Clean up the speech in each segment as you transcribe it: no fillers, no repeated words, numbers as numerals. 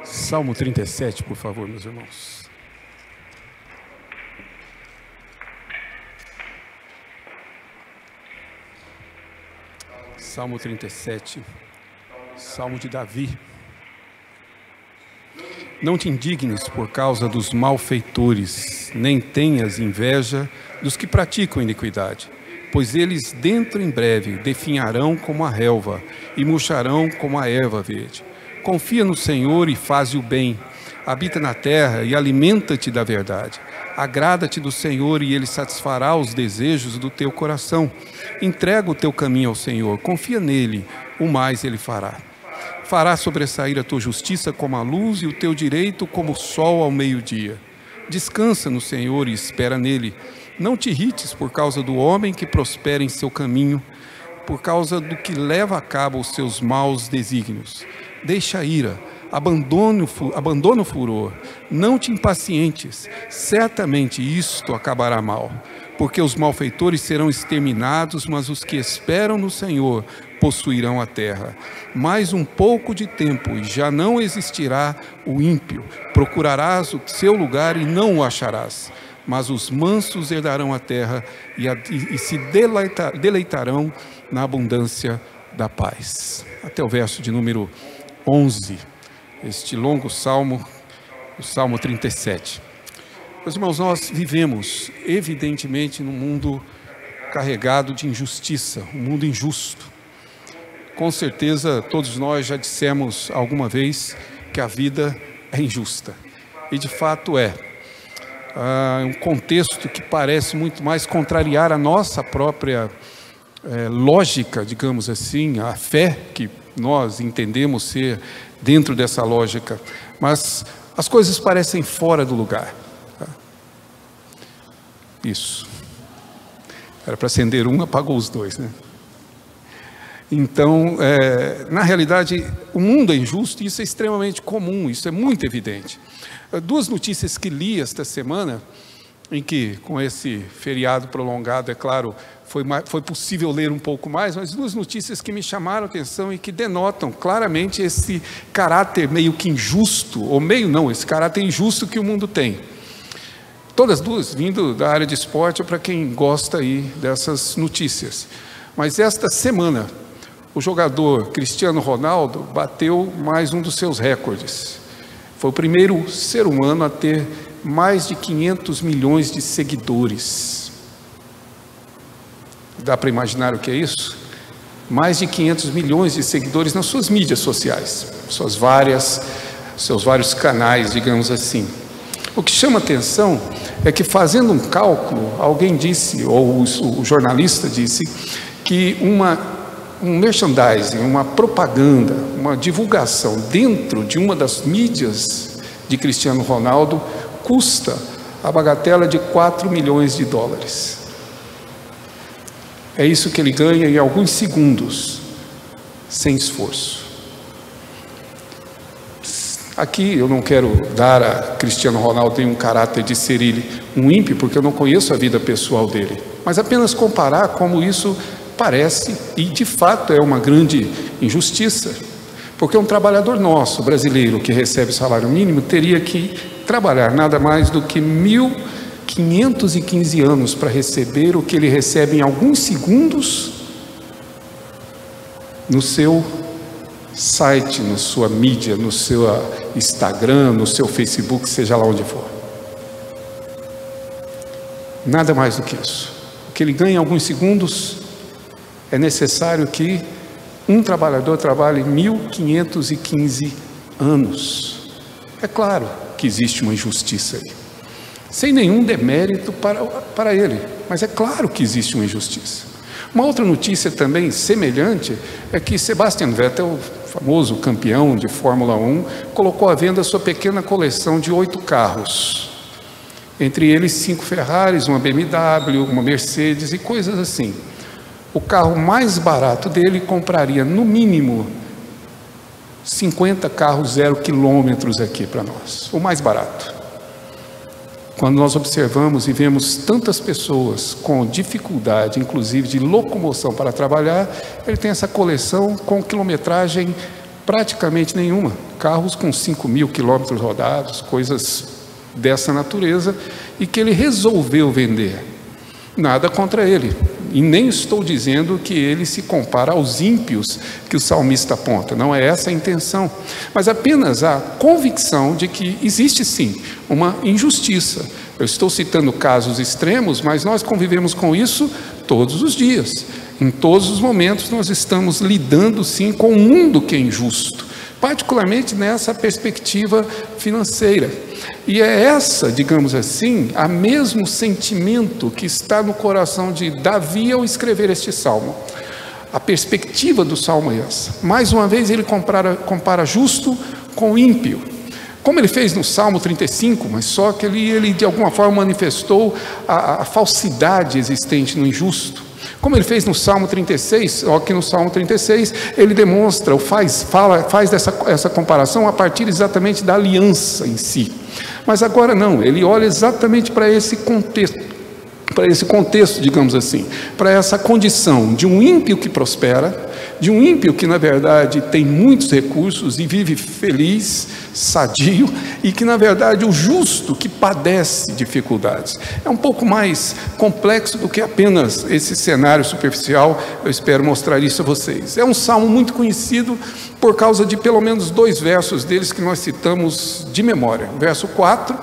Salmo 37, por favor, meus irmãos. Salmo 37, Salmo de Davi. Não te indignes por causa dos malfeitores, nem tenhas inveja dos que praticam iniquidade, pois eles dentro em breve definharão como a relva e murcharão como a erva verde. Confia no Senhor e faze o bem, habita na terra e alimenta-te da verdade. Agrada-te do Senhor e Ele satisfará os desejos do teu coração. Entrega o teu caminho ao Senhor, confia nele, o mais Ele fará. Fará sobressair a tua justiça como a luz e o teu direito como o sol ao meio-dia. Descansa no Senhor e espera nele. Não te irrites por causa do homem que prospera em seu caminho, por causa do que leva a cabo os seus maus desígnios. Deixa a ira, abandona o furor, não te impacientes, certamente isto acabará mal, porque os malfeitores serão exterminados, mas os que esperam no Senhor possuirão a terra. Mais um pouco de tempo e já não existirá o ímpio, procurarás o seu lugar e não o acharás, mas os mansos herdarão a terra e se deleitarão na abundância da paz. Até o verso de número 11, este longo salmo, o Salmo 37. Meus irmãos, nós vivemos, evidentemente, num mundo carregado de injustiça, um mundo injusto. Com certeza, todos nós já dissemos alguma vez que a vida é injusta. E, de fato, é. Um contexto que parece muito mais contrariar a nossa própria lógica, digamos assim, a fé que nós entendemos ser dentro dessa lógica, mas as coisas parecem fora do lugar. Isso. Era para acender um, apagou os dois, né? Então, na realidade, o mundo é injusto e isso é extremamente comum, isso é muito evidente. Duas notícias que li esta semana, em que, com esse feriado prolongado, é claro, foi possível ler um pouco mais, mas duas notícias que me chamaram a atenção e que denotam claramente esse caráter meio que injusto, ou meio não, esse caráter injusto que o mundo tem. Todas duas vindo da área de esporte, para quem gosta aí dessas notícias. Mas esta semana, o jogador Cristiano Ronaldo bateu mais um dos seus recordes. Foi o primeiro ser humano a ter mais de 500 milhões de seguidores. Dá para imaginar o que é isso? Mais de 500 milhões de seguidores nas suas mídias sociais, seus vários canais, digamos assim. O que chama atenção é que, fazendo um cálculo, alguém disse, ou o jornalista disse, que um merchandising, uma propaganda, uma divulgação dentro de uma das mídias de Cristiano Ronaldo custa a bagatela de 4 milhões de dólares. É isso que ele ganha em alguns segundos, sem esforço. Aqui eu não quero dar a Cristiano Ronaldo um caráter de ser ele um ímpio, porque eu não conheço a vida pessoal dele, mas apenas comparar como isso parece, e de fato é uma grande injustiça, porque um trabalhador nosso, brasileiro, que recebe salário mínimo, teria que trabalhar nada mais do que 1.515 anos para receber o que ele recebe em alguns segundos no seu site, na sua mídia, no seu Instagram, no seu Facebook, seja lá onde for. Nada mais do que isso. O que ele ganha em alguns segundos, é necessário que um trabalhador trabalhe 1.515 anos. É claro que existe uma injustiça aí, sem nenhum demérito para ele, mas é claro que existe uma injustiça. Uma outra notícia também semelhante é que Sebastian Vettel, famoso campeão de Fórmula 1, colocou à venda sua pequena coleção de 8 carros, entre eles 5 Ferraris, uma BMW, uma Mercedes e coisas assim. O carro mais barato dele compraria no mínimo 50 carros 0 quilômetros aqui para nós, o mais barato. Quando nós observamos e vemos tantas pessoas com dificuldade, inclusive de locomoção para trabalhar, ele tem essa coleção com quilometragem Praticamente nenhuma. Carros com 5.000 quilômetros rodados, coisas dessa natureza, e que ele resolveu vender. Nada contra ele. E nem estou dizendo que ele se compara aos ímpios que o salmista aponta. Não é essa a intenção. Mas apenas a convicção de que existe sim uma injustiça. Eu estou citando casos extremos, mas nós convivemos com isso todos os dias. Em todos os momentos nós estamos lidando sim com um mundo que é injusto, particularmente nessa perspectiva financeira. E é essa, digamos assim, a mesmo sentimento que está no coração de Davi ao escrever este salmo. A perspectiva do salmo é essa. Mais uma vez ele compara justo com ímpio, como ele fez no Salmo 35, mas só que ele de alguma forma manifestou a falsidade existente no injusto. Como ele fez no Salmo 36, só que no Salmo 36 ele demonstra, faz essa comparação a partir exatamente da aliança em si. Mas agora não, ele olha exatamente para esse contexto, digamos assim, para essa condição de um ímpio que prospera, de um ímpio que na verdade tem muitos recursos e vive feliz, sadio, e que na verdade o justo que padece dificuldades. É um pouco mais complexo do que apenas esse cenário superficial. Eu espero mostrar isso a vocês. É um salmo muito conhecido por causa de pelo menos 2 versos deles que nós citamos de memória. Verso 4,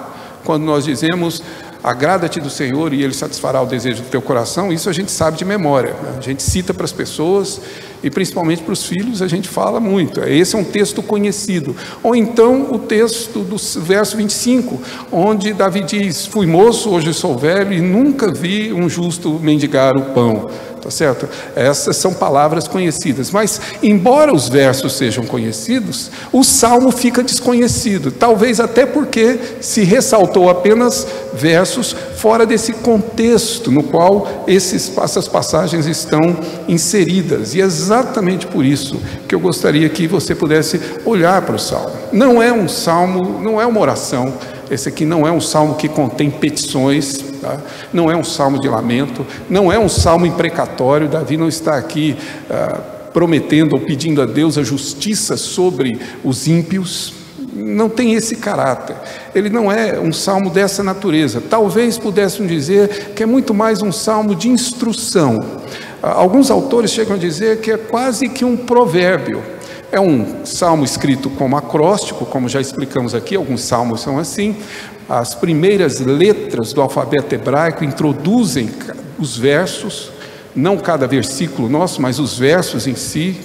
quando nós dizemos: agrada-te do Senhor e Ele satisfará o desejo do teu coração. Isso a gente sabe de memória, né? A gente cita para as pessoas e principalmente para os filhos a gente fala muito. Esse é um texto conhecido. Ou então o texto do verso 25, onde Davi diz: fui moço, hoje sou velho e nunca vi um justo mendigar o pão. Tá certo? Essas são palavras conhecidas, mas embora os versos sejam conhecidos, o salmo fica desconhecido, talvez até porque se ressaltou apenas versos fora desse contexto no qual essas passagens estão inseridas. E é exatamente por isso que eu gostaria que você pudesse olhar para o salmo. Não é um salmo, não é uma oração. Esse aqui não é um salmo que contém petições, tá? Não é um salmo de lamento, não é um salmo imprecatório. Davi não está aqui prometendo ou pedindo a Deus a justiça sobre os ímpios. Não tem esse caráter. Ele não é um salmo dessa natureza. Talvez pudéssemos dizer que é muito mais um salmo de instrução. Alguns autores chegam a dizer que é quase que um provérbio. É um salmo escrito como acróstico, como já explicamos aqui, alguns salmos são assim. As primeiras letras do alfabeto hebraico introduzem os versos, não cada versículo nosso, mas os versos em si,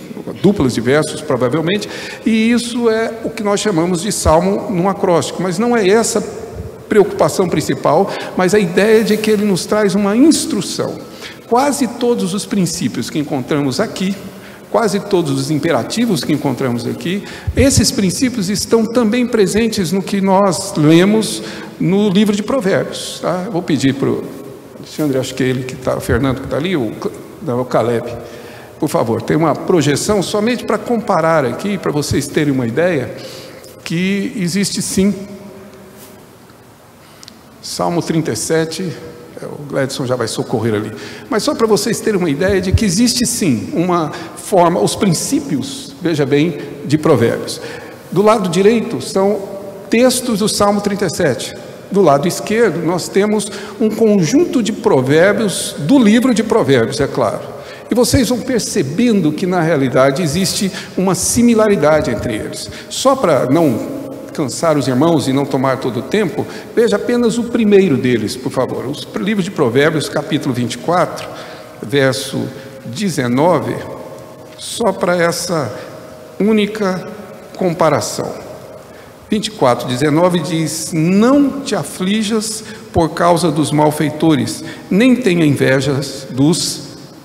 duplas de versos provavelmente, e isso é o que nós chamamos de salmo num acróstico. Mas não é essa preocupação principal, mas a ideia de que ele nos traz uma instrução. Quase todos os princípios que encontramos aqui, quase todos os imperativos que encontramos aqui, esses princípios estão também presentes no que nós lemos no livro de Provérbios. Tá? Eu vou pedir para o Alexandre, acho que é ele que está, o Fernando que está ali, o Caleb, por favor, tem uma projeção somente para comparar aqui, para vocês terem uma ideia, que existe sim, Salmo 37, o Gladson já vai socorrer ali, mas só para vocês terem uma ideia de que existe sim uma forma, os princípios, veja bem, de Provérbios. Do lado direito são textos do Salmo 37, do lado esquerdo nós temos um conjunto de provérbios do livro de Provérbios, é claro. E vocês vão percebendo que na realidade existe uma similaridade entre eles. Só para não cansar os irmãos e não tomar todo o tempo, veja apenas o primeiro deles, por favor. O livro de Provérbios, capítulo 24, verso 19, só para essa única comparação. 24, 19 diz: não te aflijas por causa dos malfeitores, nem tenha invejas dos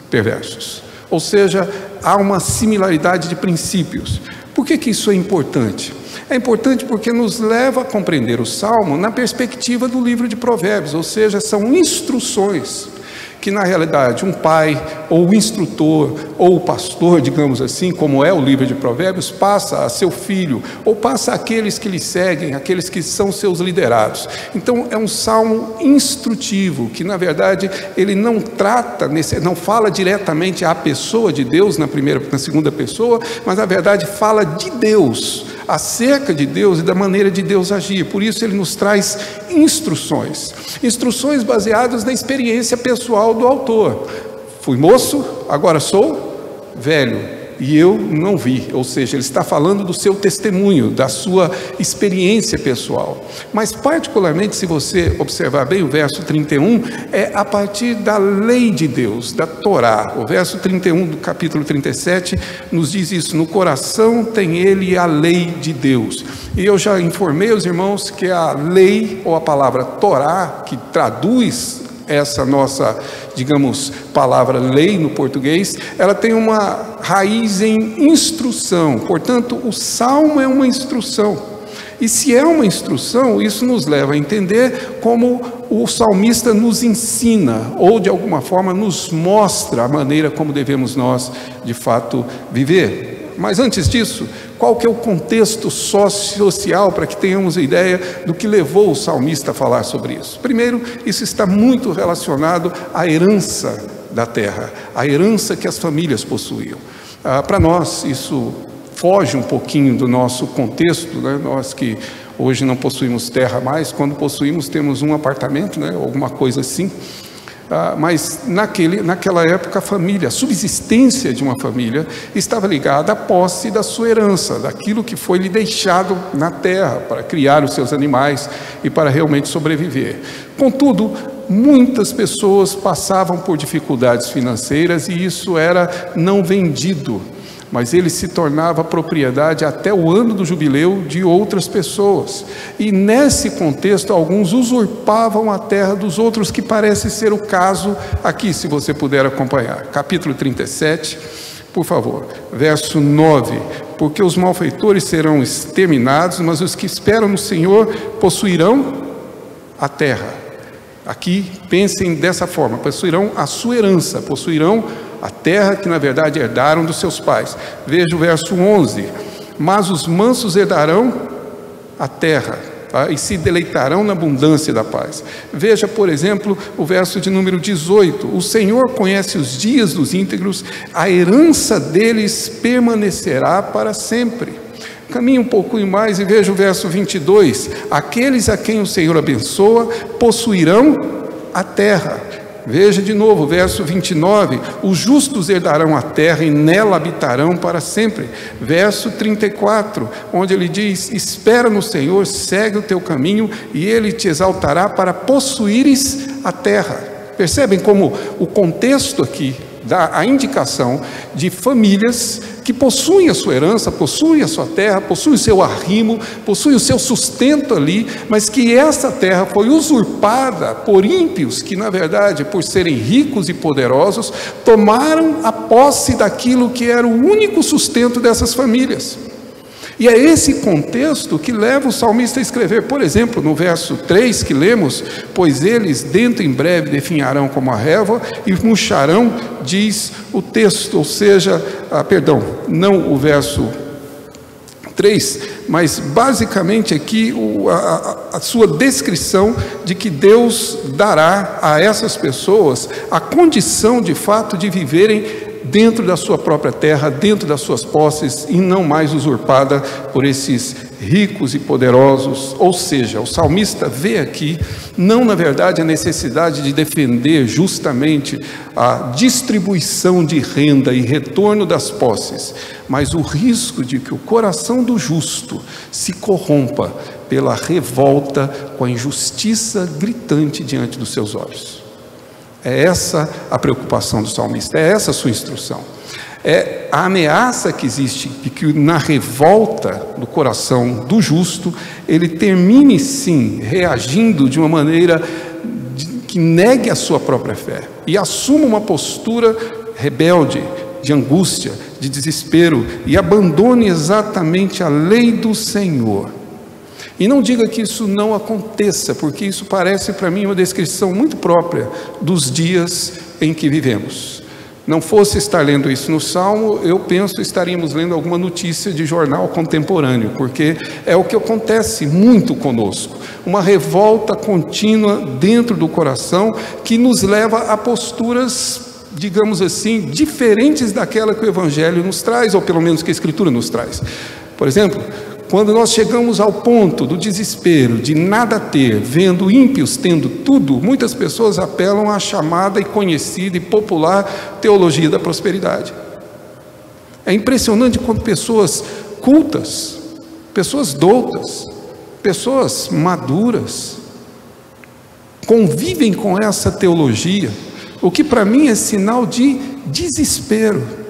perversos. Ou seja, há uma similaridade de princípios. Por que isso é importante? É importante porque nos leva a compreender o Salmo na perspectiva do livro de Provérbios, ou seja, são instruções que na realidade um pai, ou o instrutor, ou o pastor, digamos assim, como é o livro de Provérbios, passa a seu filho, ou passa àqueles que lhe seguem, aqueles que são seus liderados. Então é um salmo instrutivo, que na verdade ele não não fala diretamente à pessoa de Deus na segunda pessoa, mas na verdade fala de Deus, acerca de Deus e da maneira de Deus agir. Por isso ele nos traz instruções baseadas na experiência pessoal do autor. Fui moço, agora sou velho, e eu não vi. Ou seja, ele está falando do seu testemunho, da sua experiência pessoal. Mas particularmente, se você observar bem o verso 31, é a partir da lei de Deus, da Torá. O verso 31 do capítulo 37 nos diz isso: no coração tem ele a lei de Deus. E eu já informei os irmãos que a lei, ou a palavra Torá, que traduz essa nossa, digamos, palavra lei no português, ela tem uma raiz em instrução. Portanto, o salmo é uma instrução. E se é uma instrução, isso nos leva a entender como o salmista nos ensina, ou de alguma forma nos mostra a maneira como devemos nós, de fato, viver. Mas antes disso, qual que é o contexto social para que tenhamos a ideia do que levou o salmista a falar sobre isso? Primeiro, isso está muito relacionado à herança da terra, à herança que as famílias possuíam. Para nós, isso foge um pouquinho do nosso contexto, né? Nós que hoje não possuímos terra mais, quando possuímos temos um apartamento, né? Alguma coisa assim. Mas naquela época a família, a subsistência de uma família estava ligada à posse da sua herança, daquilo que foi lhe deixado na terra para criar os seus animais e para realmente sobreviver. Contudo, muitas pessoas passavam por dificuldades financeiras e isso era não vendido, mas ele se tornava propriedade até o ano do jubileu de outras pessoas. E nesse contexto, alguns usurpavam a terra dos outros, que parece ser o caso aqui, se você puder acompanhar. Capítulo 37, por favor, verso 9. Porque os malfeitores serão exterminados, mas os que esperam no Senhor possuirão a terra. Aqui, pensem dessa forma: possuirão a sua herança, possuirão a terra que na verdade herdaram dos seus pais. Veja o verso 11: mas os mansos herdarão a terra, tá? E se deleitarão na abundância da paz. Veja, por exemplo, o verso de número 18: o Senhor conhece os dias dos íntegros, a herança deles permanecerá para sempre. Caminhe um pouquinho mais e veja o verso 22: aqueles a quem o Senhor abençoa possuirão a terra. Veja de novo o verso 29: os justos herdarão a terra e nela habitarão para sempre. Verso 34, onde ele diz: espera no Senhor, segue o teu caminho e ele te exaltará para possuíres a terra. Percebem como o contexto aqui dá a indicação de famílias que possuem a sua herança, possuem a sua terra, possuem o seu arrimo, possuem o seu sustento ali, mas que essa terra foi usurpada por ímpios que, na verdade, por serem ricos e poderosos, tomaram a posse daquilo que era o único sustento dessas famílias. E é esse contexto que leva o salmista a escrever, por exemplo, no verso 3 que lemos: pois eles dentro em breve definharão como a relva e murcharão, diz o texto. Ou seja, não o verso 3, mas basicamente aqui a sua descrição de que Deus dará a essas pessoas a condição de fato de viverem dentro da sua própria terra, dentro das suas posses, e não mais usurpada por esses ricos e poderosos. Ou seja, o salmista vê aqui, não na verdade a necessidade de defender justamente a distribuição de renda e retorno das posses, mas o risco de que o coração do justo se corrompa pela revolta com a injustiça gritante diante dos seus olhos. É essa a preocupação do salmista, é essa a sua instrução. É a ameaça que existe de que na revolta do coração do justo, ele termine sim reagindo de uma maneira que negue a sua própria fé e assuma uma postura rebelde, de angústia, de desespero, e abandone exatamente a lei do Senhor. E não diga que isso não aconteça, porque isso parece para mim uma descrição muito própria dos dias em que vivemos. não fosse estar lendo isso no Salmo, eu penso estaríamos lendo alguma notícia de jornal contemporâneo, porque é o que acontece muito conosco, uma revolta contínua dentro do coração que nos leva a posturas, digamos assim, diferentes daquela que o Evangelho nos traz, ou pelo menos que a Escritura nos traz. Por exemplo, quando nós chegamos ao ponto do desespero, de nada ter, vendo ímpios tendo tudo, muitas pessoas apelam à chamada e conhecida e popular teologia da prosperidade. É impressionante quando pessoas cultas, pessoas doutas, pessoas maduras, convivem com essa teologia, o que para mim é sinal de desespero.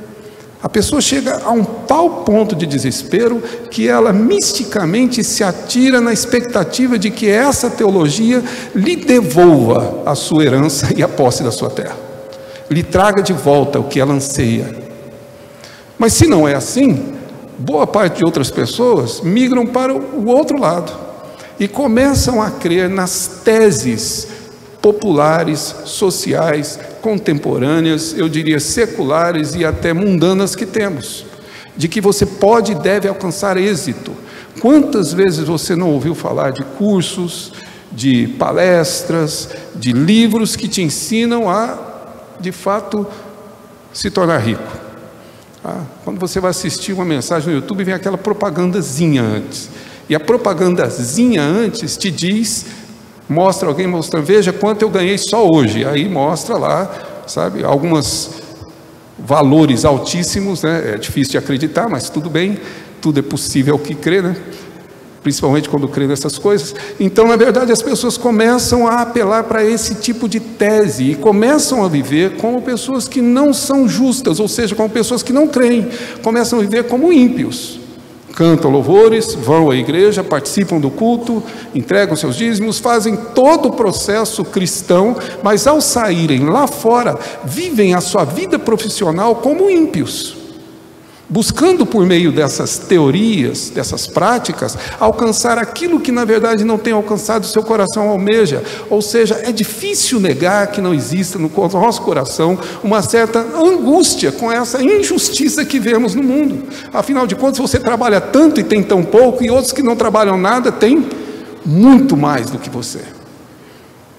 A pessoa chega a um tal ponto de desespero que ela misticamente se atira na expectativa de que essa teologia lhe devolva a sua herança e a posse da sua terra, lhe traga de volta o que ela anseia. Mas se não é assim, boa parte de outras pessoas migram para o outro lado e começam a crer nas teses populares, sociais, contemporâneas, eu diria seculares e até mundanas que temos, de que você pode e deve alcançar êxito. Quantas vezes você não ouviu falar de cursos, de palestras, de livros que te ensinam a, de fato, se tornar rico? Quando você vai assistir uma mensagem no YouTube, vem aquela propagandazinha antes, e a propagandazinha antes te diz, mostra alguém mostrando, veja quanto eu ganhei só hoje, aí mostra lá, sabe, alguns valores altíssimos, né? É difícil de acreditar, mas tudo bem, tudo é possível que crê, né? Principalmente quando crê nessas coisas. Então, na verdade, as pessoas começam a apelar para esse tipo de tese e começam a viver como pessoas que não são justas, ou seja, como pessoas que não creem, começam a viver como ímpios. Cantam louvores, vão à igreja, participam do culto, entregam seus dízimos, fazem todo o processo cristão, mas ao saírem lá fora, vivem a sua vida profissional como ímpios, buscando por meio dessas teorias, dessas práticas, alcançar aquilo que na verdade não tem alcançado, seu coração almeja. Ou seja, é difícil negar que não exista no nosso coração uma certa angústia com essa injustiça que vemos no mundo. Afinal de contas, você trabalha tanto e tem tão pouco, e outros que não trabalham nada têm muito mais do que você.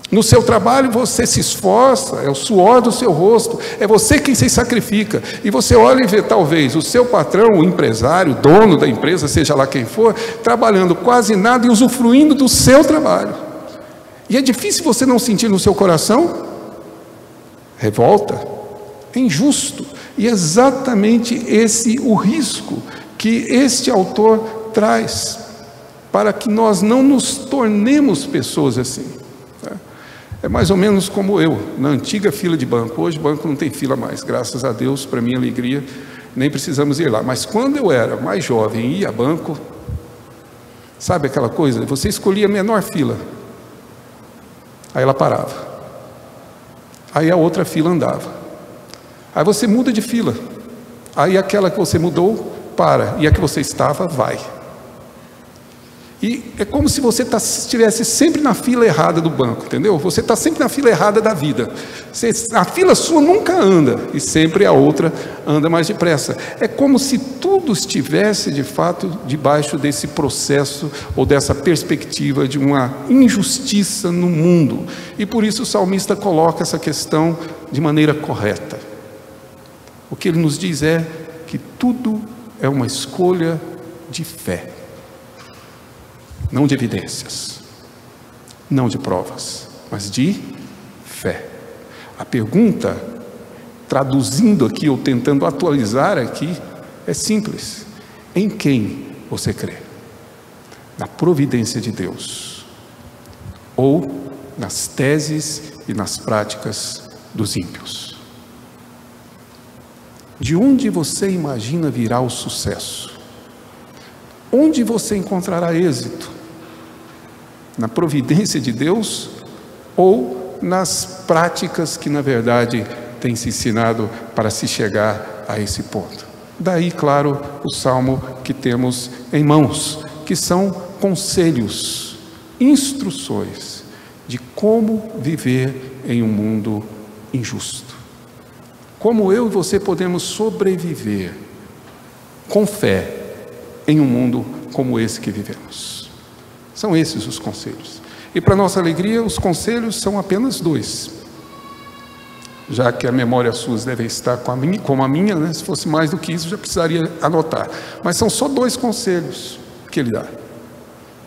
No seu trabalho você se esforça, é o suor do seu rosto, é você quem se sacrifica, e você olha e vê talvez o seu patrão, o empresário, o dono da empresa, seja lá quem for, trabalhando quase nada e usufruindo do seu trabalho. E é difícil você não sentir no seu coração revolta, é injusto, e é exatamente esse o risco que este autor traz, para que nós não nos tornemos pessoas assim. É mais ou menos como eu, na antiga fila de banco. Hoje o banco não tem fila mais, graças a Deus, para minha alegria, nem precisamos ir lá. Mas quando eu era mais jovem e ia a banco, sabe aquela coisa? Você escolhia a menor fila, aí ela parava, aí a outra fila andava, aí você muda de fila, aí aquela que você mudou para, e a que você estava vai. E é como se você estivesse sempre na fila errada do banco, entendeu? Você está sempre na fila errada da vida. A fila sua nunca anda, e sempre a outra anda mais depressa. É como se tudo estivesse, de fato, debaixo desse processo, ou dessa perspectiva de uma injustiça no mundo. E por isso o salmista coloca essa questão de maneira correta. O que ele nos diz é que tudo é uma escolha de fé. Não de evidências, não de provas, mas de fé. A pergunta, traduzindo aqui ou tentando atualizar aqui, é simples: em quem você crê? Na providência de Deus ou nas teses e nas práticas dos ímpios? De onde você imagina virá o sucesso? Onde você encontrará êxito? Na providência de Deus ou nas práticas que na verdade têm se ensinado para se chegar a esse ponto? Daí, claro, o salmo que temos em mãos, que são conselhos, instruções de como viver em um mundo injusto. como eu e você podemos sobreviver com fé em um mundo como esse que vivemos. São esses os conselhos. E para nossa alegria, os conselhos são apenas 2. Já que a memória suas deve estar como a minha, né? Se fosse mais do que isso, já precisaria anotar. Mas são só 2 conselhos que ele dá.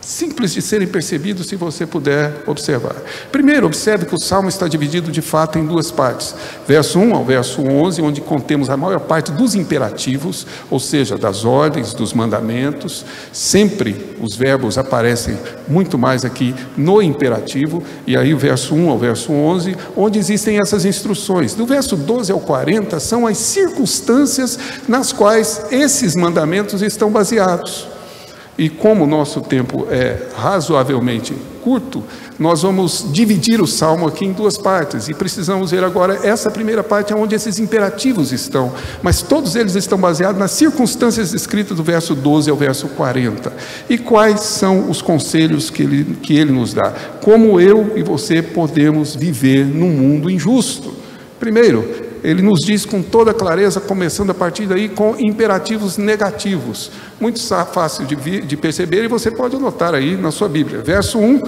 Simples de serem percebidos se você puder observar. Primeiro, observe que o Salmo está dividido de fato em 2 partes. Verso 1 ao verso 11, onde contemos a maior parte dos imperativos, ou seja, das ordens, dos mandamentos. Sempre os verbos aparecem muito mais aqui no imperativo. E aí o verso 1 ao verso 11, onde existem essas instruções. Do verso 12 ao 40, são as circunstâncias nas quais esses mandamentos estão baseados. E como o nosso tempo é razoavelmente curto, nós vamos dividir o Salmo aqui em 2 partes. E precisamos ver agora essa primeira parte, onde esses imperativos estão. Mas todos eles estão baseados nas circunstâncias descritas do verso 12 ao verso 40. E quais são os conselhos que ele nos dá? Como eu e você podemos viver num mundo injusto? Primeiro, ele nos diz com toda clareza, começando a partir daí, com imperativos negativos. Muito fácil de perceber, e você pode anotar aí na sua Bíblia. Verso 1,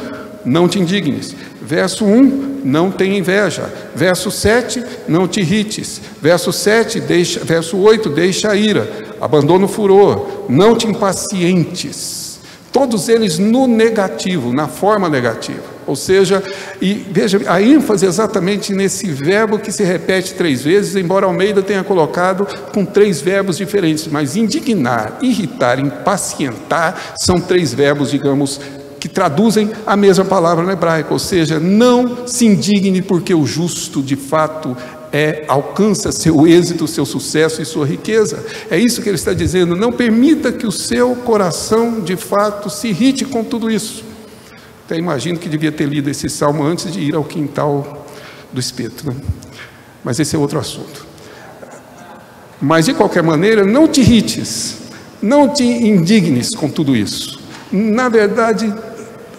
não te indignes. Verso 1, não tenha inveja. Verso 7, não te irrites. Verso 8, deixa a ira. Abandona o furor. Não te impacientes. Todos eles no negativo, na forma negativa. Ou seja, e veja, a ênfase exatamente nesse verbo que se repete 3 vezes, embora Almeida tenha colocado com 3 verbos diferentes, mas indignar, irritar, impacientar, são 3 verbos, digamos, que traduzem a mesma palavra no hebraico, ou seja, não se indigne porque o justo de fato alcança seu êxito, seu sucesso e sua riqueza. É isso que ele está dizendo, não permita que o seu coração de fato se irrite com tudo isso. Até imagino que devia ter lido esse salmo antes de ir ao quintal do espeto, né? Mas esse é outro assunto. Mas de qualquer maneira, não te irrites, não te indignes com tudo isso. Na verdade,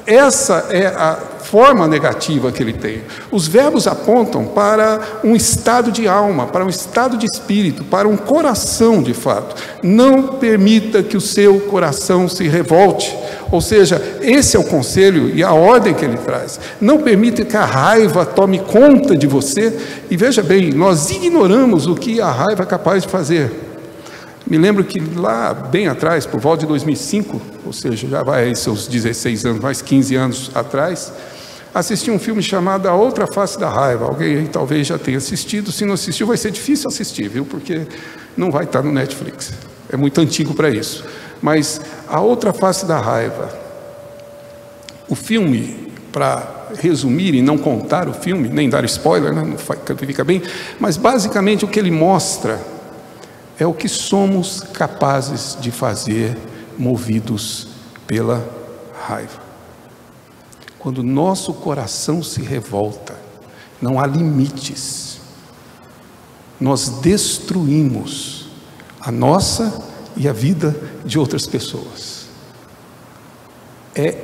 essa é a forma negativa que ele tem. Os verbos apontam para um estado de alma, para um estado de espírito, para um coração de fato. Não permita que o seu coração se revolte. Ou seja, esse é o conselho e a ordem que ele traz. Não permita que a raiva tome conta de você. E veja bem, nós ignoramos o que a raiva é capaz de fazer. Me lembro que lá bem atrás, por volta de 2005, ou seja, já vai aí seus 16 anos, mais 15 anos atrás, assisti um filme chamado A Outra Face da Raiva. Alguém aí talvez já tenha assistido. Se não assistiu, vai ser difícil assistir, viu? Porque não vai estar no Netflix. É muito antigo para isso. Mas A Outra Face da Raiva. O filme, para resumir e não contar o filme, nem dar spoiler, né? Não fica bem, mas basicamente o que ele mostra é o que somos capazes de fazer movidos pela raiva. Quando nosso coração se revolta, não há limites. Nós destruímos a nossa e a vida de outras pessoas. É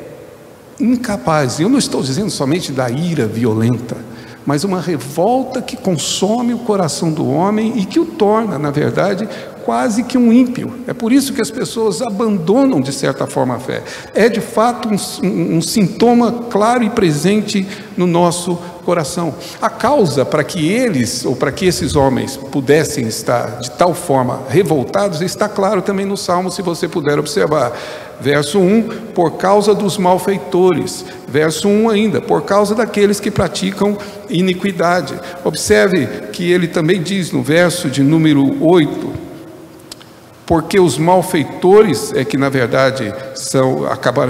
incapaz, eu não estou dizendo somente da ira violenta, mas uma revolta que consome o coração do homem e que o torna, na verdade, quase que um ímpio. É por isso que as pessoas abandonam, de certa forma, a fé. É, de fato, um sintoma claro e presente no nosso coração. A causa para que eles, ou para que esses homens pudessem estar de tal forma revoltados, está claro também no Salmo, se você puder observar. Verso 1, por causa dos malfeitores. Verso 1 ainda, por causa daqueles que praticam iniquidade. Observe que ele também diz no verso de número 8, porque os malfeitores é que na verdade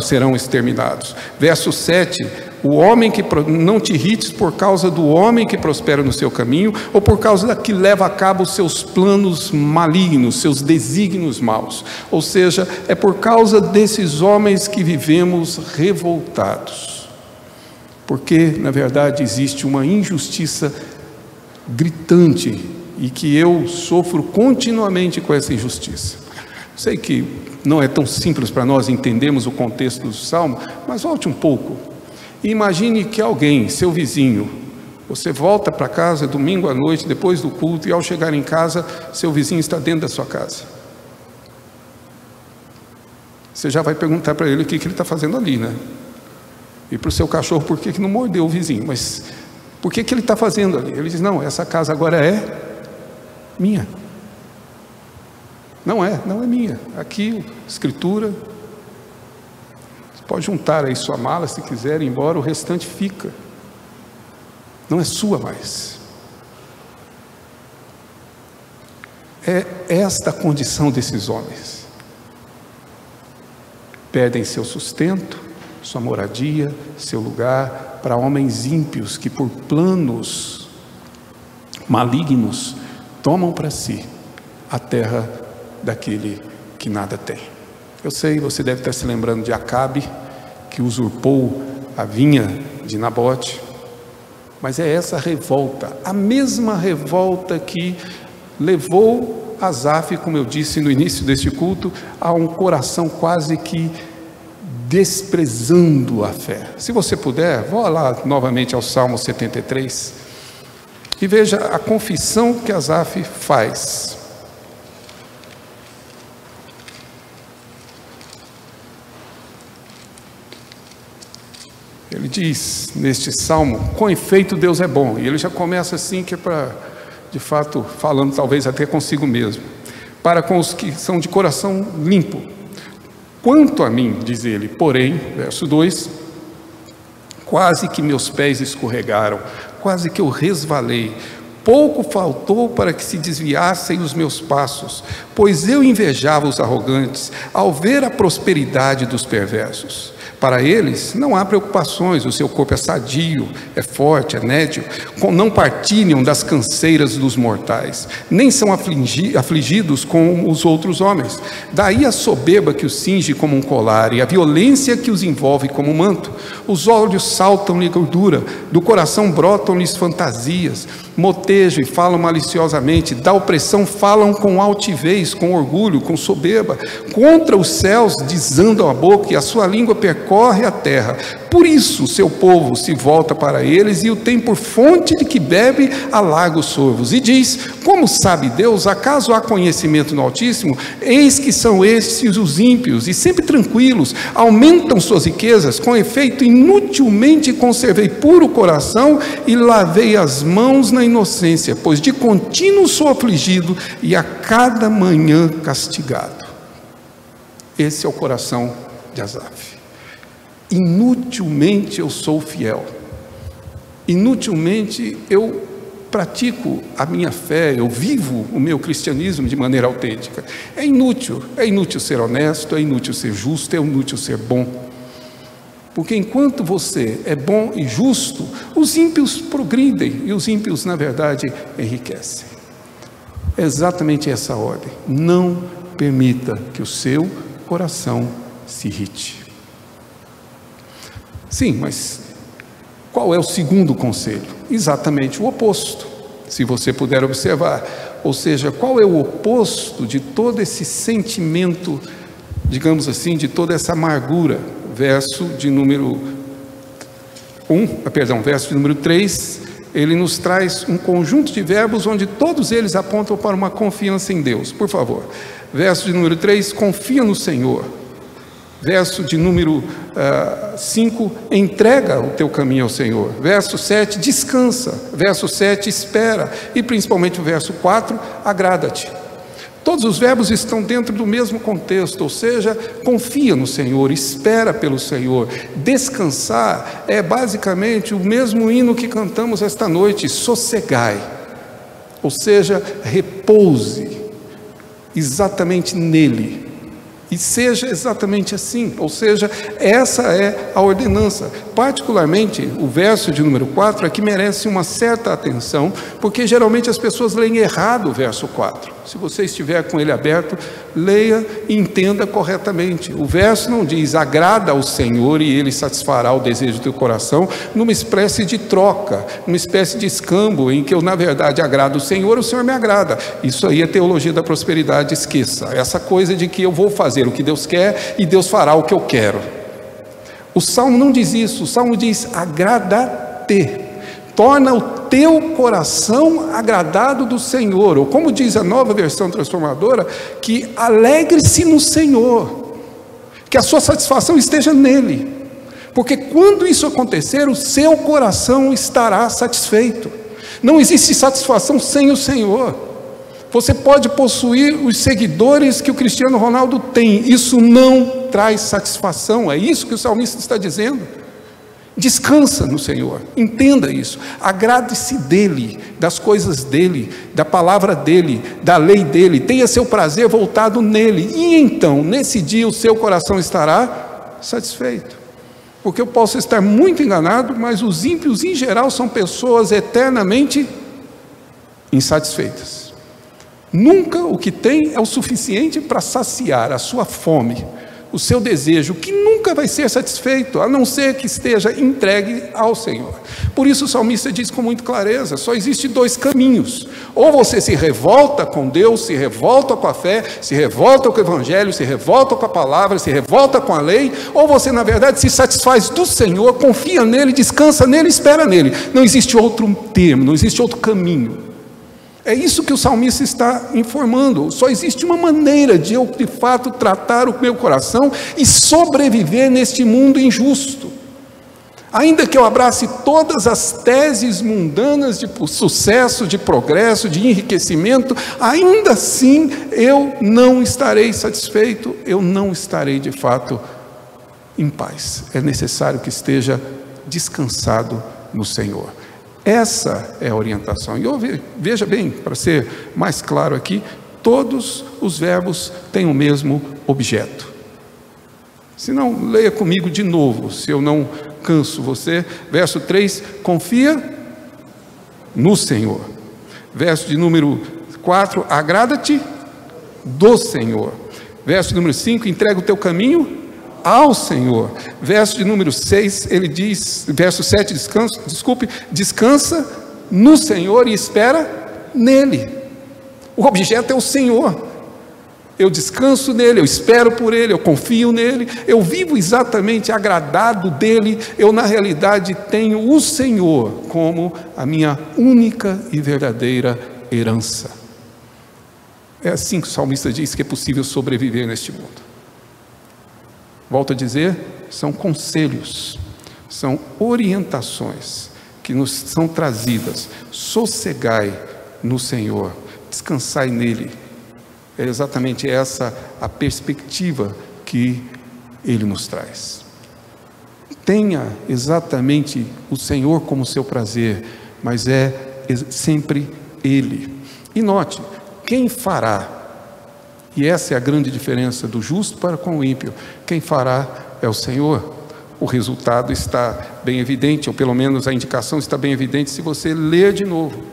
serão exterminados. Verso 7, o homem que não te irrites por causa do homem que prospera no seu caminho, ou por causa da que leva a cabo os seus planos malignos, seus desígnios maus. Ou seja, é por causa desses homens que vivemos revoltados. Porque, na verdade, existe uma injustiça gritante e que eu sofro continuamente com essa injustiça. Sei que não é tão simples para nós entendermos o contexto do Salmo, mas volte um pouco e imagine que alguém, seu vizinho, Você volta para casa domingo à noite, depois do culto, e ao chegar em casa, seu vizinho está dentro da sua casa. Você já vai perguntar para ele o que ele está fazendo ali, né? E para o seu cachorro, por que não mordeu o vizinho? Mas por que ele está fazendo ali? Ele diz, não, essa casa agora é minha. Não é minha. Aqui, escritura. Você pode juntar aí sua mala se quiser, embora o restante fica. Não é sua mais. É esta a condição desses homens. Perdem seu sustento, sua moradia, seu lugar, para homens ímpios que por planos malignos tomam para si a terra daquele que nada tem. Eu sei, você deve estar se lembrando de Acabe, que usurpou a vinha de Nabote, mas é essa revolta, a mesma revolta que levou Asaf, como eu disse no início deste culto, a um coração quase que desprezando a fé. Se você puder, vá lá novamente ao Salmo 73 e veja a confissão que Asaf faz. Ele diz neste salmo, com efeito Deus é bom, e ele já começa assim, que é para, de fato, falando talvez até consigo mesmo, para com os que são de coração limpo. Quanto a mim, diz ele, porém, verso 2, quase que meus pés escorregaram, quase que eu resvalei, pouco faltou para que se desviassem os meus passos, pois eu invejava os arrogantes, ao ver a prosperidade dos perversos. Para eles não há preocupações, o seu corpo é sadio, é forte, é nédio, não partilham das canseiras dos mortais, nem são afligidos com os outros homens. Daí a soberba que os cinge como um colar e a violência que os envolve como um manto. Os olhos saltam-lhe gordura, do coração brotam-lhes fantasias, motejam e falam maliciosamente, da opressão falam com altivez, com orgulho, com soberba, contra os céus desandam a boca e a sua língua percorre a terra. Por isso o seu povo se volta para eles e o tem por fonte de que bebe a largos sorvos. E diz, como sabe Deus, acaso há conhecimento no Altíssimo? Eis que são estes os ímpios, e sempre tranquilos, aumentam suas riquezas, com efeito inutilmente conservei puro o coração e lavei as mãos na inocência, pois de contínuo sou afligido e a cada manhã castigado. Esse é o coração de Asaf. Inutilmente eu sou fiel, inutilmente eu pratico a minha fé, eu vivo o meu cristianismo de maneira autêntica. É inútil ser honesto, é inútil ser justo, é inútil ser bom. Porque enquanto você é bom e justo, os ímpios progridem, e os ímpios, na verdade, enriquecem. É exatamente essa ordem. Não permita que o seu coração se irrite. Sim, mas qual é o segundo conselho? Exatamente o oposto, se você puder observar. Ou seja, qual é o oposto de todo esse sentimento, digamos assim, de toda essa amargura? Verso de número 3, ele nos traz um conjunto de verbos onde todos eles apontam para uma confiança em Deus. Por favor, verso de número 3, confia no Senhor. Verso de número 5, entrega o teu caminho ao Senhor. Verso 7, descansa. Verso 7, espera. E principalmente o verso 4, agrada-te. Todos os verbos estão dentro do mesmo contexto, ou seja, confia no Senhor, espera pelo Senhor. Descansar é basicamente o mesmo hino que cantamos esta noite, sossegai. Ou seja, repouse exatamente nele. E seja exatamente assim, ou seja, essa é a ordenança. Particularmente, o verso de número 4 aqui merece uma certa atenção, porque geralmente as pessoas leem errado o verso 4. Se você estiver com ele aberto, leia e entenda corretamente. O verso não diz, agrada ao Senhor e ele satisfará o desejo do teu coração, numa espécie de troca, numa espécie de escambo, em que eu, na verdade, agrado o Senhor me agrada. Isso aí é teologia da prosperidade, esqueça. Essa coisa de que eu vou fazer o que Deus quer e Deus fará o que eu quero. O Salmo não diz isso, o Salmo diz, agrada-te. torna o teu coração agradado do Senhor, ou como diz a Nova Versão Transformadora, que alegre-se no Senhor, que a sua satisfação esteja nele, porque quando isso acontecer, o seu coração estará satisfeito. Não existe satisfação sem o Senhor. Você pode possuir os seguidores que o Cristiano Ronaldo tem, isso não traz satisfação, é isso que o salmista está dizendo. Descansa no Senhor, entenda isso, agrade-se dele, das coisas dele, da palavra dele, da lei dele, tenha seu prazer voltado nele, e então, nesse dia, o seu coração estará satisfeito. Porque eu posso estar muito enganado, mas os ímpios em geral são pessoas eternamente insatisfeitas. Nunca o que tem é o suficiente para saciar a sua fome, o seu desejo, que nunca vai ser satisfeito, a não ser que esteja entregue ao Senhor. Por isso o salmista diz com muita clareza, só existe dois caminhos: ou você se revolta com Deus, se revolta com a fé, se revolta com o Evangelho, se revolta com a palavra, se revolta com a lei, ou você na verdade se satisfaz do Senhor, confia nele, descansa nele, espera nele. Não existe outro termo, não existe outro caminho. É isso que o salmista está informando. Só existe uma maneira de eu, de fato, tratar o meu coração e sobreviver neste mundo injusto. Ainda que eu abrace todas as teses mundanas de sucesso, de progresso, de enriquecimento, ainda assim eu não estarei satisfeito, eu não estarei, de fato, em paz. É necessário que esteja descansado no Senhor. Essa é a orientação. E veja bem, para ser mais claro aqui, todos os verbos têm o mesmo objeto. Se não, leia comigo de novo, se eu não canso você. Verso 3, confia no Senhor. Verso de número 4, agrada-te do Senhor. Verso de número 5, entrega o teu caminho ao Senhor. Verso de número 6, ele diz, verso 7, descansa no Senhor e espera nele. O objeto é o Senhor. Eu descanso nele, eu espero por ele, eu confio nele, eu vivo exatamente agradado dele. Eu na realidade tenho o Senhor como a minha única e verdadeira herança. É assim que o salmista diz que é possível sobreviver neste mundo. Volto a dizer, são conselhos, são orientações que nos são trazidas. Sossegai no Senhor, descansai nele. É exatamente essa a perspectiva que ele nos traz. Tenha exatamente o Senhor como seu prazer, mas é sempre ele. E note, quem fará? E essa é a grande diferença do justo para com o ímpio. Quem fará é o Senhor. O resultado está bem evidente, ou pelo menos a indicação está bem evidente se você ler de novo.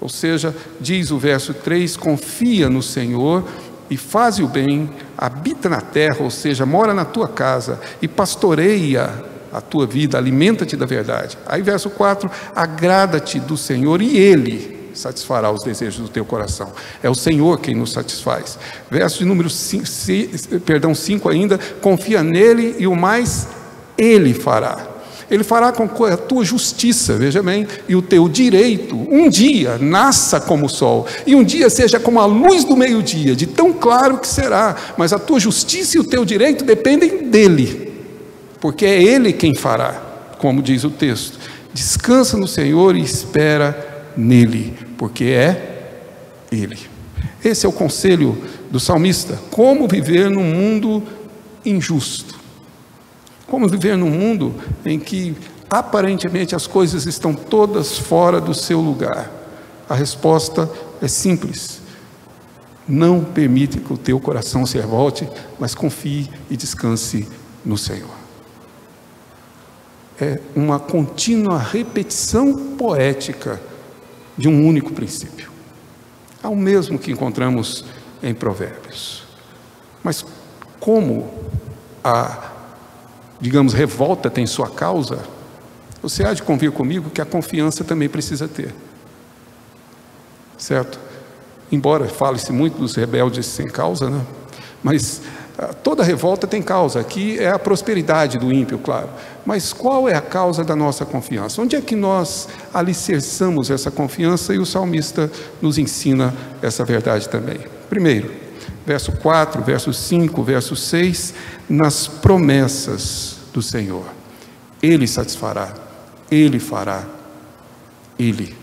Ou seja, diz o verso 3, confia no Senhor e faz o bem, habita na terra, ou seja, mora na tua casa e pastoreia a tua vida, alimenta-te da verdade. Aí verso 4, agrada-te do Senhor e Ele satisfará os desejos do teu coração. É o Senhor quem nos satisfaz. Verso de número 5 ainda, confia nele e o mais Ele fará. Ele fará com que a tua justiça, veja bem, e o teu direito, um dia nasça como o sol, e um dia seja como a luz do meio-dia, de tão claro que será, mas a tua justiça e o teu direito dependem dele, porque é ele quem fará, como diz o texto. Descansa no Senhor e espera nele, porque é ele. Esse é o conselho do salmista: como viver num mundo injusto, como viver num mundo em que aparentemente as coisas estão todas fora do seu lugar. A resposta é simples: não permite que o teu coração se revolte, mas confie e descanse no Senhor. É uma contínua repetição poética de um único princípio. É o mesmo que encontramos em Provérbios. Mas como a, digamos, revolta tem sua causa, você há de convir comigo que a confiança também precisa ter. Certo? Embora fale-se muito dos rebeldes sem causa, né? Mas Toda revolta tem causa. Aqui é a prosperidade do ímpio, claro. Mas qual é a causa da nossa confiança? Onde é que nós alicerçamos essa confiança? E o salmista nos ensina essa verdade também. Primeiro, verso 4, verso 5, verso 6, nas promessas do Senhor. Ele satisfará, Ele fará, Ele.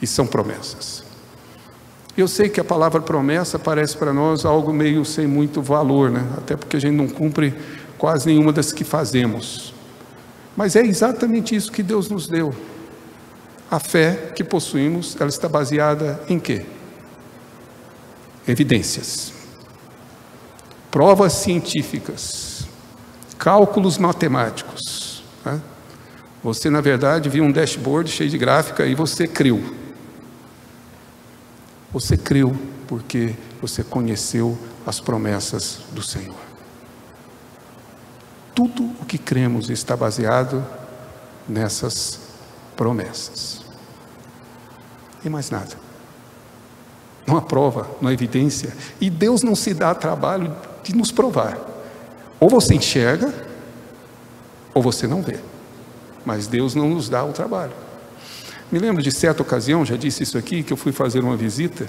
E são promessas. Eu sei que a palavra promessa parece para nós algo meio sem muito valor, né? Até porque a gente não cumpre quase nenhuma das que fazemos. Mas é exatamente isso que Deus nos deu. A fé que possuímos, ela está baseada em quê? Evidências, provas científicas, cálculos matemáticos, né? Você, na verdade, viu um dashboard cheio de gráfica e você creu. Você creu porque você conheceu as promessas do Senhor. Tudo o que cremos está baseado nessas promessas. E mais nada. Não há prova, não há evidência. E Deus não se dá trabalho de nos provar. Ou você enxerga, ou você não vê. Mas Deus não nos dá o trabalho. Me lembro de certa ocasião, já disse isso aqui, que eu fui fazer uma visita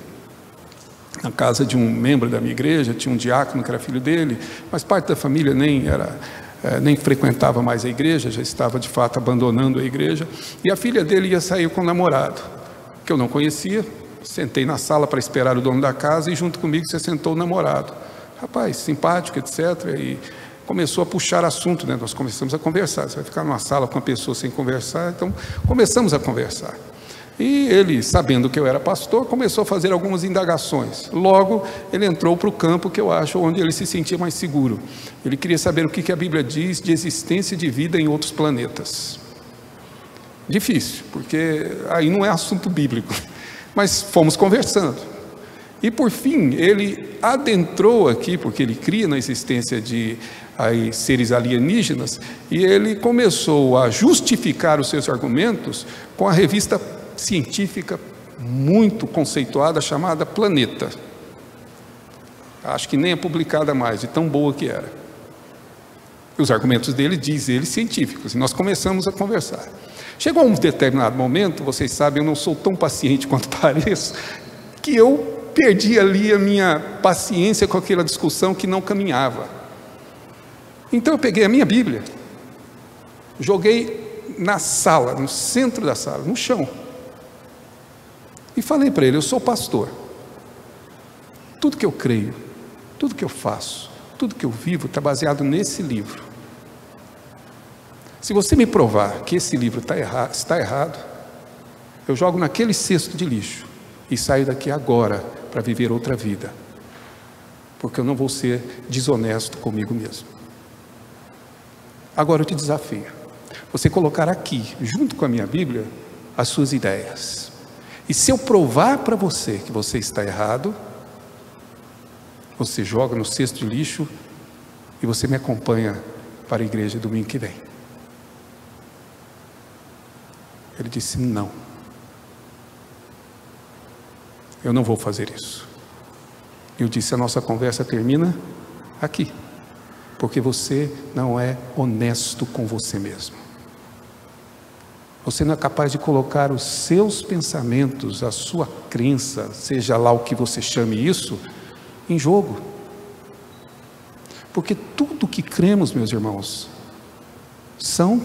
na casa de um membro da minha igreja, tinha um diácono que era filho dele, mas parte da família nem frequentava mais a igreja, já estava de fato abandonando a igreja, e a filha dele ia sair com o namorado, que eu não conhecia. Sentei na sala para esperar o dono da casa e junto comigo se sentou o namorado. Rapaz, simpático, etc. E começou a puxar assunto, né? Nós começamos a conversar. Você vai ficar numa sala com uma pessoa sem conversar? Então, começamos a conversar. E ele, sabendo que eu era pastor, começou a fazer algumas indagações. Logo, ele entrou para o campo que eu acho onde ele se sentia mais seguro. Ele queria saber o que a Bíblia diz de existência de vida em outros planetas. Difícil, porque aí não é assunto bíblico. Mas fomos conversando. E por fim, ele adentrou aqui, porque ele cria na existência de seres alienígenas, e ele começou a justificar os seus argumentos com a revista científica muito conceituada chamada Planeta. Acho que nem é publicada mais, de tão boa que era. Os argumentos dele, diz ele, científicos, e nós começamos a conversar. Chegou a um determinado momento, vocês sabem, eu não sou tão paciente quanto pareço, que eu perdi ali a minha paciência com aquela discussão que não caminhava. Então eu peguei a minha Bíblia, joguei na sala, no centro da sala, no chão, e falei para ele: eu sou pastor, tudo que eu creio, tudo que eu faço, tudo que eu vivo está baseado nesse livro. Se você me provar que esse livro está errado, eu jogo naquele cesto de lixo e saio daqui agora para viver outra vida, porque eu não vou ser desonesto comigo mesmo. Agora eu te desafio, você colocar aqui, junto com a minha Bíblia, as suas ideias. E se eu provar para você que você está errado, você joga no cesto de lixo e você me acompanha para a igreja domingo que vem. Ele disse: não, eu não vou fazer isso. Eu disse: a nossa conversa termina aqui, porque você não é honesto com você mesmo. Você não é capaz de colocar os seus pensamentos, a sua crença, seja lá o que você chame isso, em jogo. Porque tudo que cremos, meus irmãos, são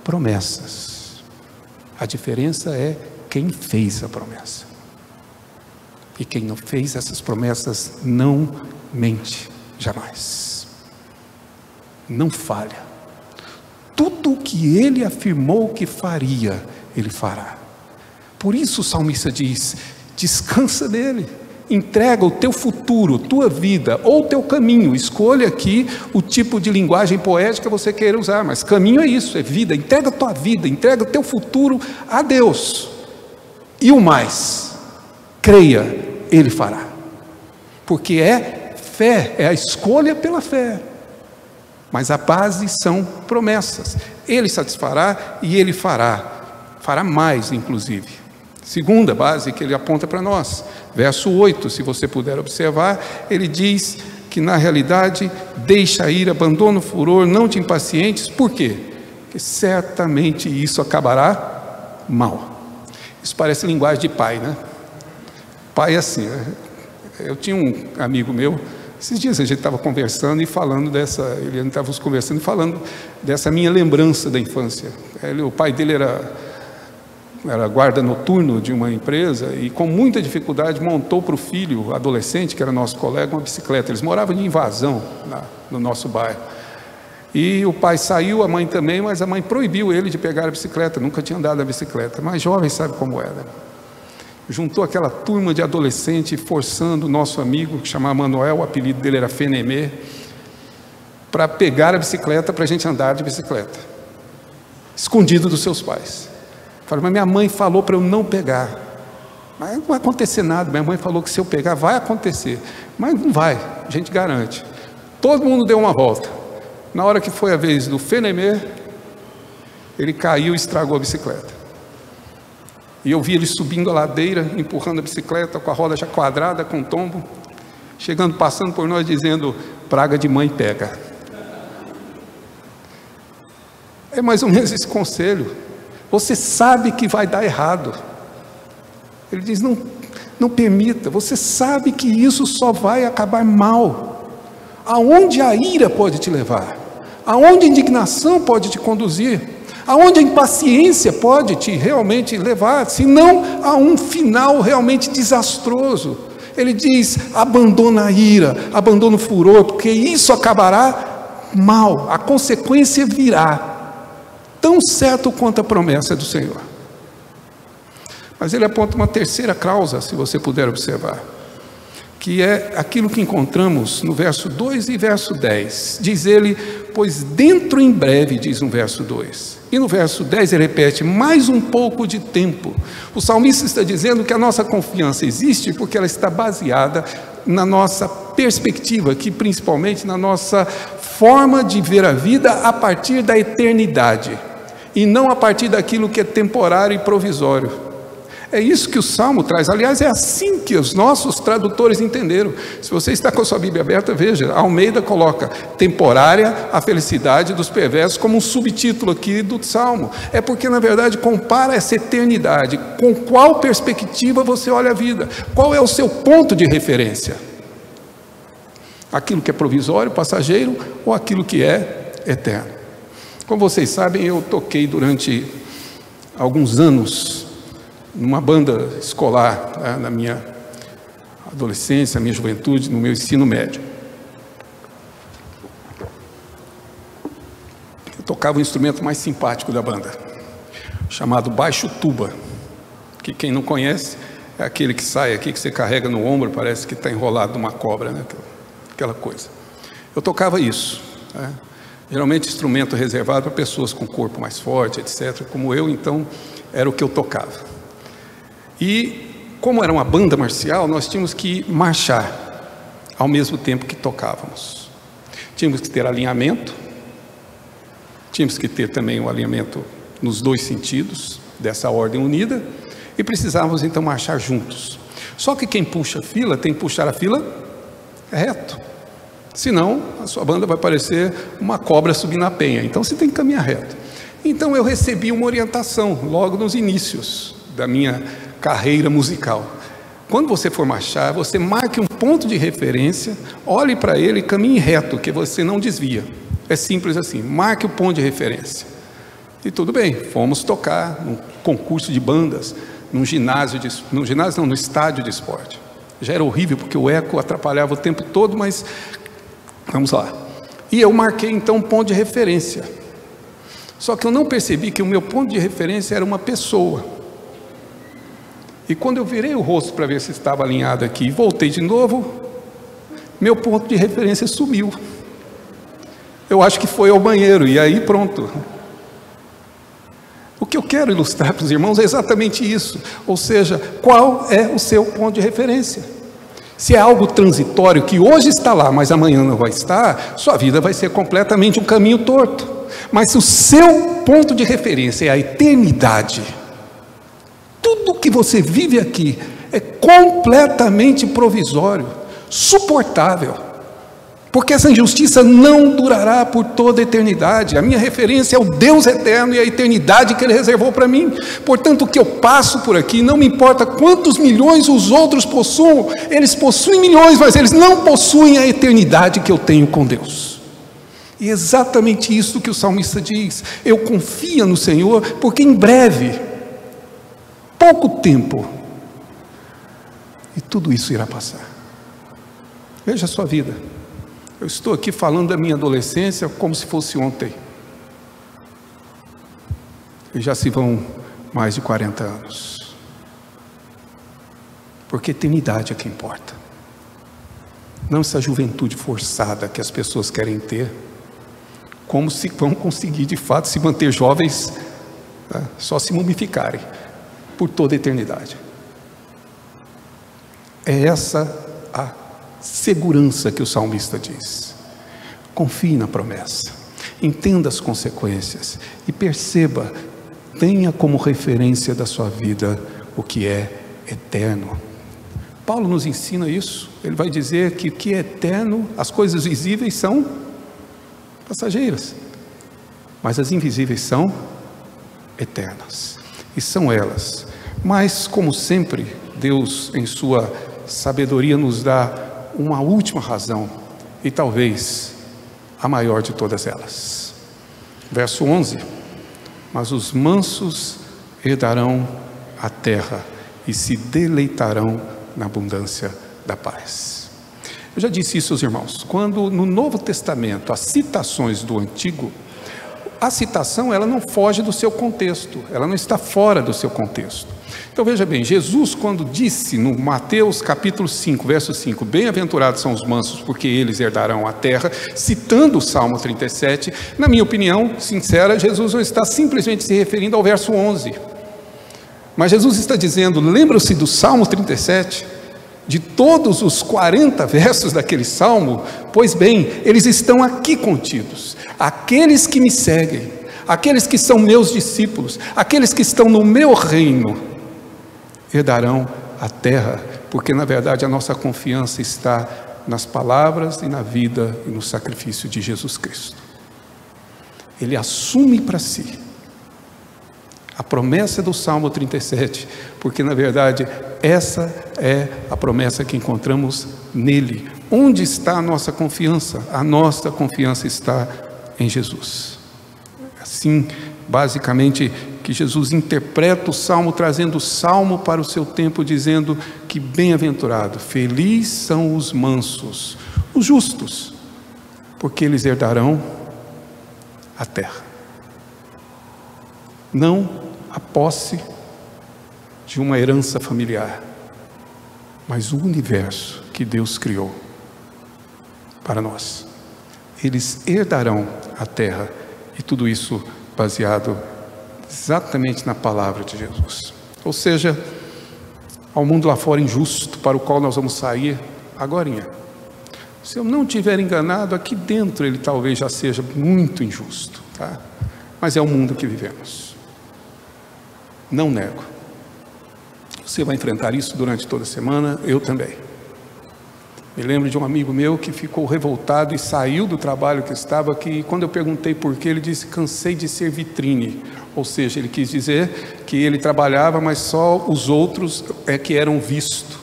promessas. A diferença é quem fez a promessa. E quem não fez essas promessas não mente jamais. Não falha. Tudo o que ele afirmou que faria, ele fará. Por isso o salmista diz: descansa nele. Entrega o teu futuro, tua vida ou teu caminho. Escolha aqui o tipo de linguagem poética que você queira usar, mas caminho é isso, é vida. Entrega a tua vida, entrega o teu futuro a Deus. E o mais, creia, Ele fará. Porque é fé, é a escolha pela fé. Mas a base são promessas. Ele satisfará e Ele fará. Fará mais, inclusive. Segunda base que ele aponta para nós, verso 8, se você puder observar, ele diz que na realidade deixa a ira, abandona o furor, não te impacientes. Por quê? Porque certamente isso acabará mal. Isso parece linguagem de pai, né? Pai é assim, né? Eu tinha um amigo meu, esses dias a gente estava conversando e falando ele estávamos conversando e falando dessa minha lembrança da infância. O pai dele era guarda noturno de uma empresa e com muita dificuldade montou para o filho adolescente, que era nosso colega, uma bicicleta. Eles moravam de invasão no nosso bairro. E o pai saiu, a mãe também, mas a mãe proibiu ele de pegar a bicicleta, nunca tinha andado a bicicleta, mas jovem sabe como era. Juntou aquela turma de adolescente forçando o nosso amigo, que chamava Manuel, o apelido dele era Fenemê, para pegar a bicicleta, para a gente andar de bicicleta, escondido dos seus pais. Falei, mas minha mãe falou para eu não pegar. Mas não vai acontecer nada, minha mãe falou que se eu pegar vai acontecer, mas não vai, a gente garante. Todo mundo deu uma volta. Na hora que foi a vez do Fenemê, ele caiu e estragou a bicicleta. E eu vi ele subindo a ladeira, empurrando a bicicleta, com a roda já quadrada, com tombo, chegando, passando por nós, dizendo, praga de mãe pega. É mais ou menos esse conselho. Você sabe que vai dar errado. Ele diz, não permita, você sabe que isso só vai acabar mal. Aonde a ira pode te levar? Aonde a indignação pode te conduzir? Aonde a impaciência pode te realmente levar? Se não a um final realmente desastroso. Ele diz, abandona a ira, abandona o furor, porque isso acabará mal, a consequência virá. Tão certo quanto a promessa do Senhor. Mas ele aponta uma terceira cláusula, se você puder observar, que é aquilo que encontramos no verso 2 e verso 10. Diz ele, pois dentro em breve, diz no verso 2. E no verso 10 ele repete, mais um pouco de tempo. O salmista está dizendo que a nossa confiança existe porque ela está baseada na nossa perspectiva, que principalmente na nossa forma de ver a vida a partir da eternidade. E não a partir daquilo que é temporário e provisório. É isso que o Salmo traz. Aliás, é assim que os nossos tradutores entenderam. Se você está com a sua Bíblia aberta, veja, Almeida coloca temporária a felicidade dos perversos como um subtítulo aqui do Salmo. É porque, na verdade, compara essa eternidade. Com qual perspectiva você olha a vida? Qual é o seu ponto de referência? Aquilo que é provisório, passageiro, ou aquilo que é eterno? Como vocês sabem, eu toquei durante alguns anos numa banda escolar, na minha adolescência, na minha juventude, no meu ensino médio. Eu tocava o instrumento mais simpático da banda, chamado baixo tuba, que quem não conhece é aquele que sai aqui, que você carrega no ombro, parece que está enrolado numa cobra, né? Aquela coisa. Eu tocava isso, né? Geralmente instrumento reservado para pessoas com corpo mais forte, etc. Como eu, então, era o que eu tocava. E, como era uma banda marcial, nós tínhamos que marchar ao mesmo tempo que tocávamos. Tínhamos que ter alinhamento, tínhamos que ter também o alinhamento nos dois sentidos, dessa ordem unida, e precisávamos então marchar juntos. Só que quem puxa a fila tem que puxar a fila reto. Senão, a sua banda vai parecer uma cobra subindo a penha. Então, você tem que caminhar reto. Então, eu recebi uma orientação logo nos inícios da minha carreira musical. Quando você for marchar, você marque um ponto de referência, olhe para ele e caminhe reto, que você não desvia. É simples assim, marque o ponto de referência. E tudo bem, fomos tocar num concurso de bandas, no estádio de esporte. Já era horrível, porque o eco atrapalhava o tempo todo, mas... Vamos lá. E eu marquei então um ponto de referência. Só que eu não percebi que o meu ponto de referência era uma pessoa. E quando eu virei o rosto para ver se estava alinhado aqui e voltei de novo, meu ponto de referência sumiu. Eu acho que foi ao banheiro e aí pronto. O que eu quero ilustrar para os irmãos é exatamente isso. Ou seja, qual é o seu ponto de referência? Se é algo transitório que hoje está lá, mas amanhã não vai estar, sua vida vai ser completamente um caminho torto. Mas se o seu ponto de referência é a eternidade, tudo que você vive aqui é completamente provisório, suportável. porque essa injustiça não durará por toda a eternidade. A minha referência é o Deus eterno e a eternidade que Ele reservou para mim. Portanto, o que eu passo por aqui, não me importa quantos milhões os outros possuam, eles possuem milhões, mas eles não possuem a eternidade que eu tenho com Deus. E é exatamente isso que o salmista diz: eu confio no Senhor, porque em breve, pouco tempo, e tudo isso irá passar. Veja a sua vida. Eu estou aqui falando da minha adolescência como se fosse ontem. E já se vão mais de 40 anos. Porque eternidade é que importa. Não essa juventude forçada que as pessoas querem ter, como se vão conseguir de fato se manter jovens, tá? Só se mumificarem por toda a eternidade. É essa a segurança que o salmista diz. Confie na promessa, entenda as consequências e perceba, tenha como referência da sua vida o que é eterno. Paulo nos ensina isso. Ele vai dizer que o que é eterno, as coisas visíveis são passageiras, mas as invisíveis são eternas, e são elas. Mas, como sempre, Deus em sua sabedoria nos dá uma última razão, e talvez a maior de todas elas. Verso 11: mas os mansos herdarão a terra e se deleitarão na abundância da paz. Eu já disse isso aos irmãos, quando no Novo Testamento as citações do Antigo, a citação ela não foge do seu contexto, ela não está fora do seu contexto. Então veja bem, Jesus quando disse no Mateus capítulo 5, verso 5, bem-aventurados são os mansos, porque eles herdarão a terra, citando o Salmo 37, na minha opinião sincera, Jesus não está simplesmente se referindo ao verso 11, mas Jesus está dizendo, lembra-se do Salmo 37, de todos os 40 versos daquele Salmo, pois bem, eles estão aqui contidos, aqueles que me seguem, aqueles que são meus discípulos, aqueles que estão no meu reino, herdarão a terra, porque na verdade a nossa confiança está nas palavras e na vida e no sacrifício de Jesus Cristo. Ele assume para si a promessa do Salmo 37, porque na verdade essa é a promessa que encontramos nele. Onde está a nossa confiança? A nossa confiança está em Jesus. Assim, basicamente, que Jesus interpreta o Salmo, trazendo o Salmo para o seu tempo, dizendo que bem-aventurado, feliz são os mansos, os justos, porque eles herdarão a terra. Não a posse de uma herança familiar, mas o universo que Deus criou para nós. Eles herdarão a terra, e tudo isso baseado exatamente na palavra de Jesus. Ou seja, ao mundo lá fora injusto, para o qual nós vamos sair agorinha. Se eu não tiver enganado, aqui dentro ele talvez já seja muito injusto, tá? Mas é o mundo que vivemos. Não nego. Você vai enfrentar isso durante toda a semana, eu também. Me lembro de um amigo meu que ficou revoltado e saiu do trabalho que estava, que quando eu perguntei por quê, ele disse, cansei de ser vitrine. Ou seja, ele quis dizer que ele trabalhava, mas só os outros é que eram vistos.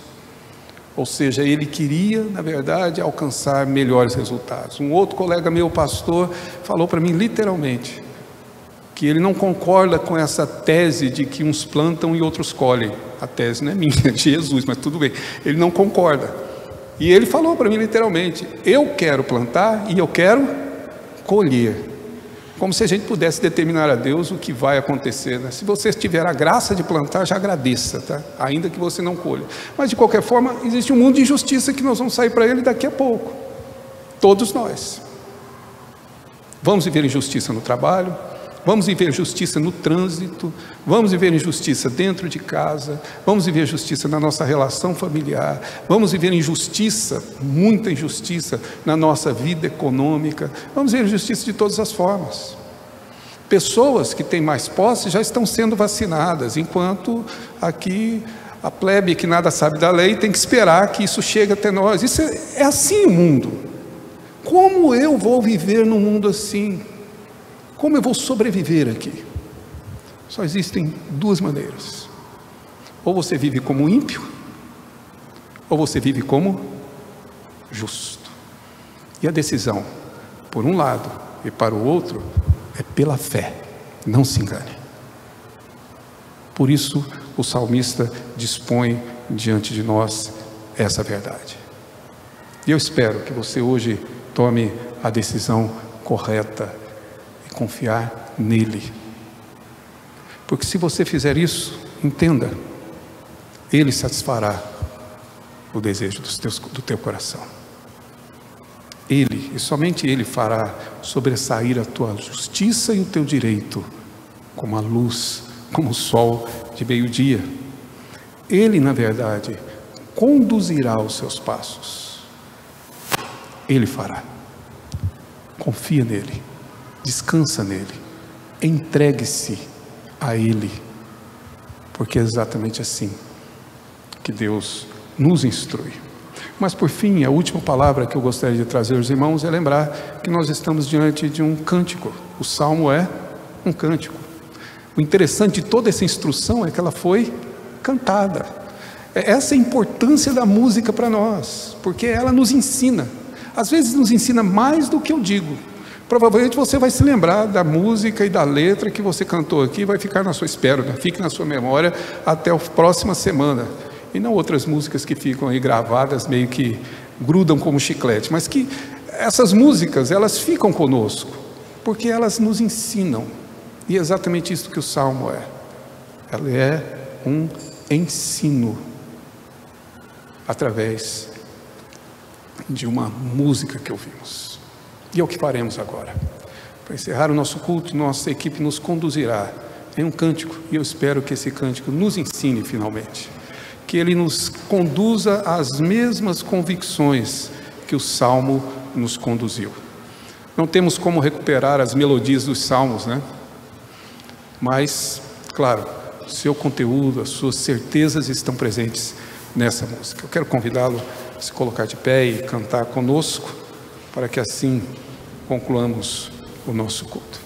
Ou seja, ele queria, na verdade, alcançar melhores resultados. Um outro colega meu, pastor, falou para mim literalmente que ele não concorda com essa tese de que uns plantam e outros colhem. A tese não é minha, é de Jesus, mas tudo bem. Ele não concorda. E ele falou para mim literalmente, eu quero plantar e eu quero colher. Como se a gente pudesse determinar a Deus o que vai acontecer, né? Se você tiver a graça de plantar, já agradeça, tá? Ainda que você não colha. Mas de qualquer forma, existe um mundo de injustiça que nós vamos sair para ele daqui a pouco. Todos nós. Vamos viver injustiça no trabalho, vamos viver injustiça no trânsito, vamos viver injustiça dentro de casa, vamos viver injustiça na nossa relação familiar, vamos viver injustiça, muita injustiça na nossa vida econômica, vamos viver injustiça de todas as formas. Pessoas que têm mais posse já estão sendo vacinadas, enquanto aqui a plebe que nada sabe da lei tem que esperar que isso chegue até nós. Isso é assim o mundo. Como eu vou viver num mundo assim? Como eu vou sobreviver aqui? Só existem duas maneiras. Ou você vive como ímpio, ou você vive como justo. E a decisão, por um lado e para o outro, é pela fé. Não se engane. Por isso, o salmista dispõe diante de nós essa verdade. E eu espero que você hoje tome a decisão correta e confiar nele. Porque se você fizer isso, entenda, ele satisfará o desejo do teu coração. Ele, e somente ele, fará sobressair a tua justiça e o teu direito, como a luz, como o sol de meio-dia. Ele, na verdade, conduzirá os seus passos. Ele fará. Confia nele, descansa nele, entregue-se a ele, porque é exatamente assim que Deus nos instrui. Mas por fim, a última palavra que eu gostaria de trazer aos irmãos é lembrar que nós estamos diante de um cântico. O salmo é um cântico. O interessante de toda essa instrução é que ela foi cantada. Essa é a importância da música para nós, porque ela nos ensina. Às vezes nos ensina mais do que eu digo. Provavelmente você vai se lembrar da música e da letra que você cantou aqui, vai ficar na sua espera, fique na sua memória até a próxima semana. E não outras músicas que ficam aí gravadas, meio que grudam como chiclete, mas que essas músicas, elas ficam conosco, porque elas nos ensinam. E é exatamente isso que o Salmo é. Ela é um ensino, através de uma música que ouvimos. E é o que faremos agora. Para encerrar o nosso culto, nossa equipe nos conduzirá em um cântico, e eu espero que esse cântico nos ensine finalmente. Que ele nos conduza às mesmas convicções que o Salmo nos conduziu. Não temos como recuperar as melodias dos Salmos, né? Mas, claro, o seu conteúdo, as suas certezas estão presentes nessa música. Eu quero convidá-lo a se colocar de pé e cantar conosco, para que assim concluamos o nosso culto.